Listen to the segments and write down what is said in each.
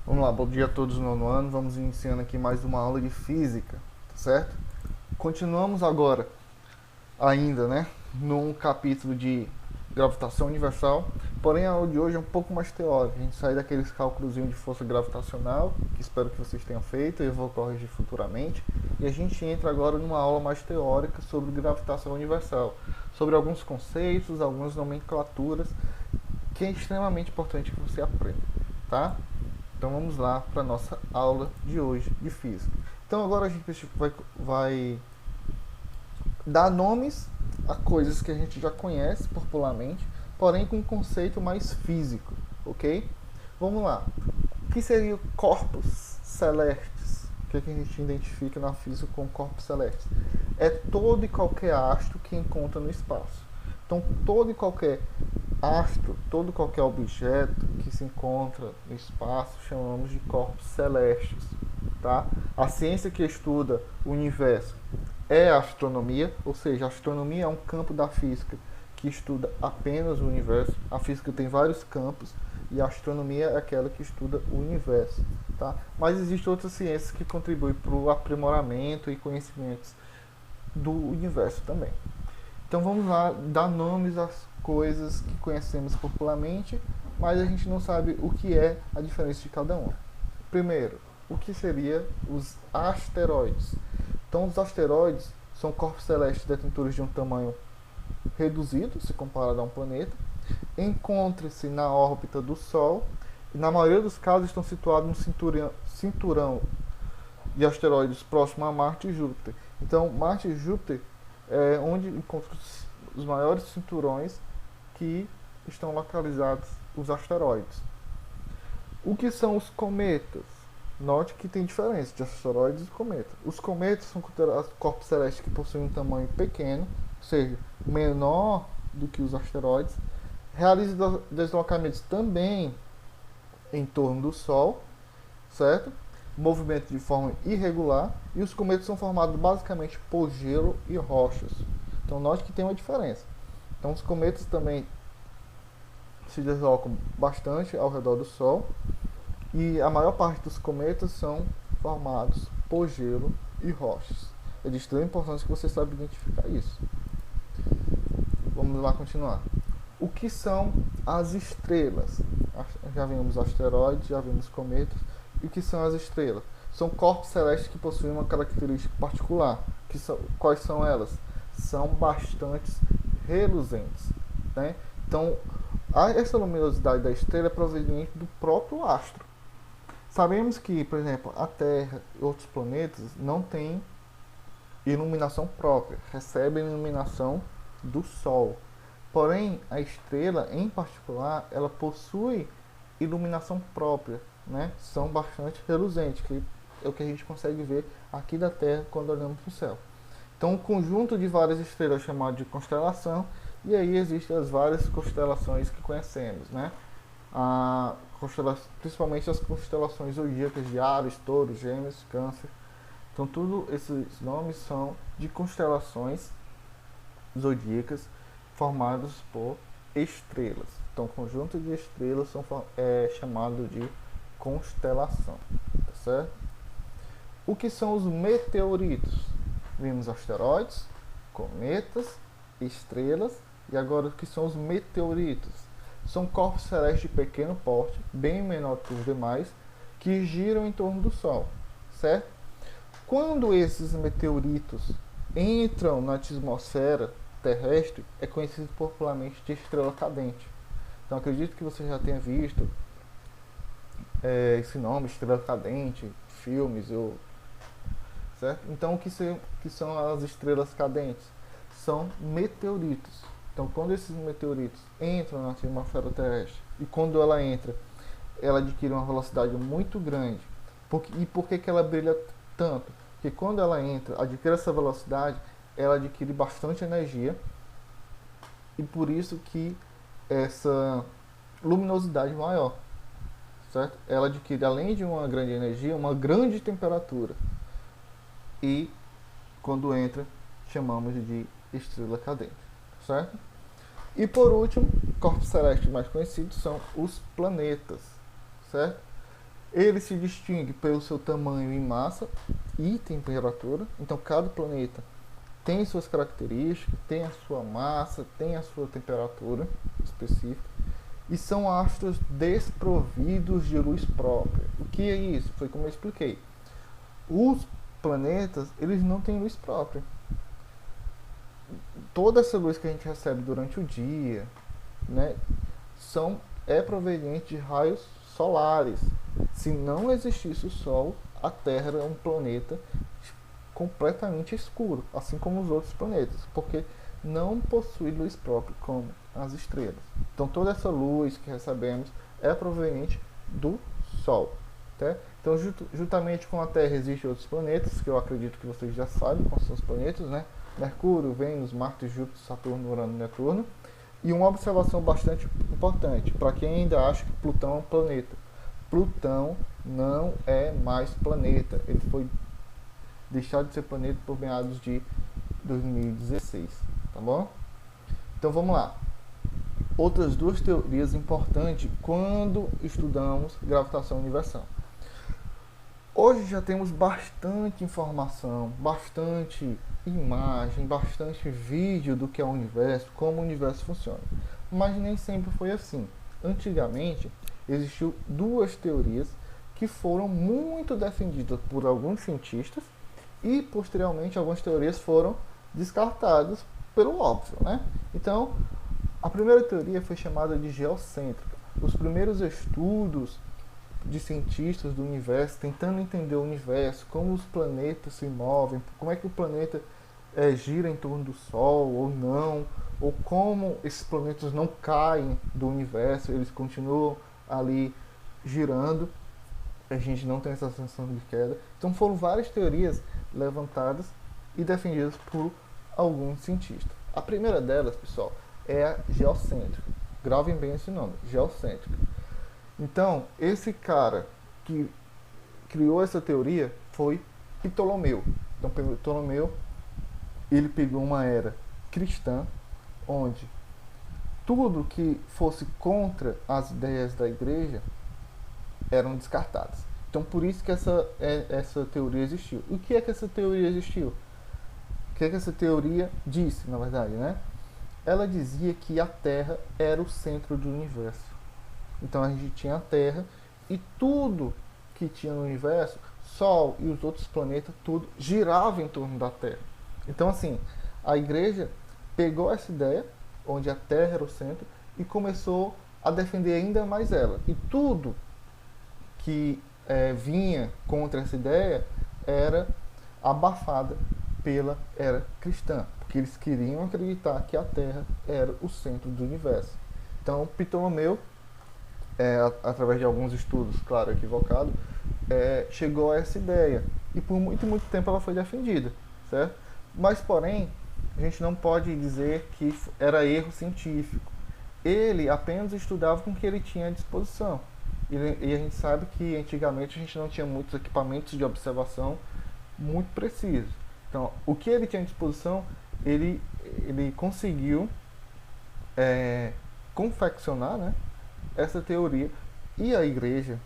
Vamos lá, bom dia a todos do nono ano. Vamos iniciando aqui mais uma aula de física, tá certo? Continuamos agora, ainda, né, num capítulo de gravitação universal. Porém, a aula de hoje é um pouco mais teórica. A gente sai daqueles cálculos de força gravitacional, que espero que vocês tenham feito e eu vou corrigir futuramente. E a gente entra agora numa aula mais teórica sobre gravitação universal, sobre alguns conceitos, algumas nomenclaturas, que é extremamente importante que você aprenda, tá? Então vamos lá para a nossa aula de hoje de física. Então agora a gente vai dar nomes a coisas que a gente já conhece popularmente, porém com um conceito mais físico, ok? Vamos lá. O que seriam corpos celestes? O que a gente identifica na física com corpos celestes? É todo e qualquer astro que encontra no espaço. Então todo e qualquer astro, todo qualquer objeto que se encontra no espaço chamamos de corpos celestes, tá? A ciência que estuda o universo é a astronomia, ou seja, a astronomia é um campo da física que estuda apenas o universo. A física tem vários campos e a astronomia é aquela que estuda o universo, tá? Mas existem outras ciências que contribuem para o aprimoramento e conhecimentos do universo também. Então vamos lá dar nomes às coisas que conhecemos popularmente, mas a gente não sabe o que é a diferença de cada uma. Primeiro, o que seria os asteroides? Então os asteroides são corpos celestes detentores de um tamanho reduzido, se comparado a um planeta, encontram-se na órbita do Sol e na maioria dos casos estão situados no cinturão de asteroides próximo a Marte e Júpiter. Então Marte e Júpiter é onde encontram os maiores cinturões que estão localizados os asteroides. O que são os cometas? Note que tem diferença de asteroides e cometas. Os cometas são considerados corpos celestes que possuem um tamanho pequeno, ou seja, menor do que os asteroides. Realizam deslocamentos também em torno do Sol, certo? Movimento de forma irregular, e os cometas são formados basicamente por gelo e rochas. Então note que tem uma diferença. Então os cometas também se deslocam bastante ao redor do Sol, e a maior parte dos cometas são formados por gelo e rochas. É de extrema importância que você saiba identificar isso. Vamos lá continuar. O que são as estrelas? Já vimos asteroides, já vimos cometas. E o que são as estrelas? São corpos celestes que possuem uma característica particular. Quais são elas? São bastante reluzentes, né? Então, essa luminosidade da estrela é proveniente do próprio astro. Sabemos que, por exemplo, a Terra e outros planetas não têm iluminação própria, recebem iluminação do Sol. Porém, a estrela, em particular, ela possui iluminação própria, né? São bastante reluzentes, que é o que a gente consegue ver aqui da Terra quando olhamos para o céu. Então, um conjunto de várias estrelas chamado de constelação, e aí existem as várias constelações que conhecemos, né? Principalmente as constelações zodíacas de Áries, Touro, Gêmeos, Câncer. Então, todos esses nomes são de constelações zodíacas formadas por estrelas. Então, o conjunto de estrelas é chamado de constelação, tá certo? O que são os meteoritos? Vimos asteroides, cometas, estrelas, e agora o que são os meteoritos? São corpos celestes de pequeno porte, bem menor que os demais, que giram em torno do Sol, certo? Quando esses meteoritos entram na atmosfera terrestre, é conhecido popularmente de estrela cadente. Então acredito que você já tenha visto esse nome, estrela cadente, filmes, certo? Então o que são as estrelas cadentes? São meteoritos. Então quando esses meteoritos entram na atmosfera terrestre, e quando ela entra, ela adquire uma velocidade muito grande. E por que ela brilha tanto? Porque quando ela entra, adquire essa velocidade, ela adquire bastante energia, e por isso que essa luminosidade maior, certo? Ela adquire, além de uma grande energia, uma grande temperatura, e quando entra, chamamos de estrela cadente, certo? E por último, corpos celestes mais conhecidos são os planetas, certo? Ele se distingue pelo seu tamanho e massa e temperatura. Então, cada planeta tem suas características, tem a sua massa, tem a sua temperatura específica. E são astros desprovidos de luz própria. O que é isso? Foi como eu expliquei. Os planetas, eles não têm luz própria. Toda essa luz que a gente recebe durante o dia, né, é proveniente de raios solares. Se não existisse o Sol, a Terra era um planeta completamente escuro, assim como os outros planetas, porque não possui luz própria como as estrelas. Então toda essa luz que recebemos é proveniente do Sol. Tá? Então juntamente com a Terra existem outros planetas, que eu acredito que vocês já sabem quais são os planetas, né? Mercúrio, Vênus, Marte, Júpiter, Saturno, Urano e Netuno. E uma observação bastante importante, para quem ainda acha que Plutão é um planeta. Plutão não é mais planeta. Ele foi deixado de ser planeta por meados de 2016. Tá bom? Então vamos lá. Outras duas teorias importantes quando estudamos gravitação universal. Hoje já temos bastante informação, bastante imagem, bastante vídeo do que é o universo, como o universo funciona. Mas nem sempre foi assim. Antigamente, existiu duas teorias que foram muito defendidas por alguns cientistas e, posteriormente, algumas teorias foram descartadas pelo óbvio, né? Então, a primeira teoria foi chamada de geocêntrica. Os primeiros estudos de cientistas do universo tentando entender o universo, como os planetas se movem, como é que o planeta gira em torno do Sol ou não, ou como esses planetas não caem do universo, eles continuam ali girando, a gente não tem essa sensação de queda. Então foram várias teorias levantadas e defendidas por alguns cientistas. A primeira delas, pessoal, é a geocêntrica. Gravem bem esse nome, geocêntrica. Então, esse cara que criou essa teoria foi Ptolomeu. Então, Ptolomeu, ele pegou uma era cristã, onde tudo que fosse contra as ideias da igreja eram descartadas. Então, por isso que essa teoria existiu. O que é que essa teoria existiu? O que é que essa teoria disse, na verdade, né? Ela dizia que a Terra era o centro do universo. Então a gente tinha a Terra e tudo que tinha no universo, Sol e os outros planetas, tudo girava em torno da Terra. Então assim, a igreja pegou essa ideia, onde a Terra era o centro, e começou a defender ainda mais ela. E tudo que vinha contra essa ideia era abafada pela era cristã, porque eles queriam acreditar que a Terra era o centro do universo. Então Ptolomeu, através de alguns estudos, claro, equivocados, chegou a essa ideia. E por muito, muito tempo ela foi defendida, certo? Mas, porém, a gente não pode dizer que era erro científico. Ele apenas estudava com o que ele tinha à disposição. E a gente sabe que antigamente a gente não tinha muitos equipamentos de observação muito precisos. Então, o que ele tinha à disposição, ele conseguiu confeccionar, né, essa teoria. E a igreja,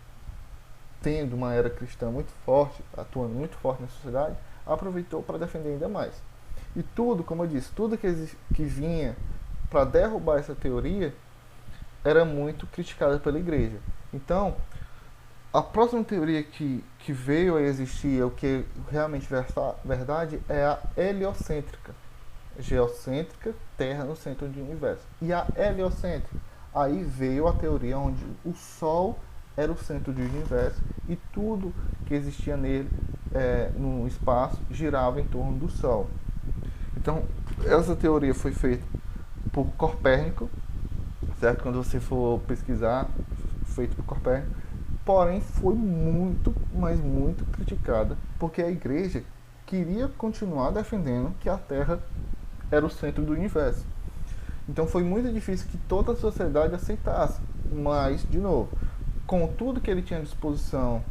tendo uma era cristã muito forte, atuando muito forte na sociedade, aproveitou para defender ainda mais. E tudo, como eu disse, tudo que vinha para derrubar essa teoria era muito criticada pela igreja. Então, a próxima teoria que veio a existir, o que realmente é verdade, é a heliocêntrica. Geocêntrica, Terra no centro do universo. E a heliocêntrica, aí veio a teoria onde o Sol era o centro do universo e tudo que existia nele, no espaço, girava em torno do Sol. Então, essa teoria foi feita por Copérnico, certo? Quando você for pesquisar, feito por Copérnico, porém foi muito, mas muito criticada, porque a igreja queria continuar defendendo que a Terra era o centro do universo. Então foi muito difícil que toda a sociedade aceitasse, mas, de novo, com tudo que ele tinha à disposição,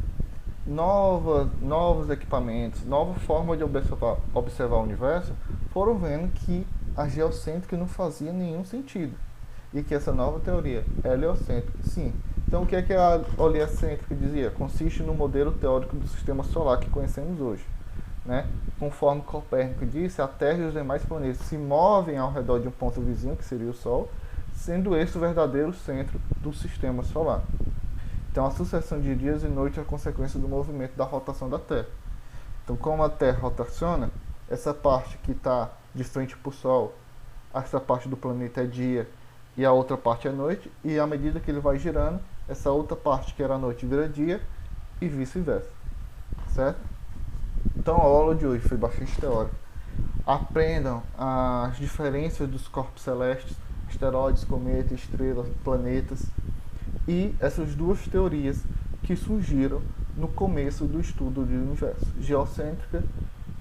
novos equipamentos, nova forma de observar o universo, foram vendo que a geocêntrica não fazia nenhum sentido. E que essa nova teoria, heliocêntrica, sim, Então, o que é que a heliocêntrica dizia? Consiste no modelo teórico do sistema solar que conhecemos hoje. Né? Conforme Copérnico disse, a Terra e os demais planetas se movem ao redor de um ponto vizinho, que seria o Sol, sendo este o verdadeiro centro do sistema solar. Então, a sucessão de dias e noites é a consequência do movimento da rotação da Terra. Então, como a Terra rotaciona, essa parte que está de frente para o Sol, essa parte do planeta é dia e a outra parte é noite, e à medida que ele vai girando, essa outra parte que era noite vira dia e vice-versa, certo? Então a aula de hoje foi bastante teórica. Aprendam as diferenças dos corpos celestes, asteroides, cometas, estrelas, planetas, e essas duas teorias que surgiram no começo do estudo do universo: geocêntrica,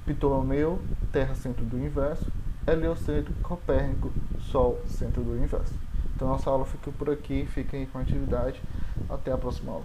Ptolomeu, Terra centro do universo; heliocêntrico, Copérnico, Sol centro do universo. Então nossa aula fica por aqui, fiquem com a atividade. Até a próxima aula.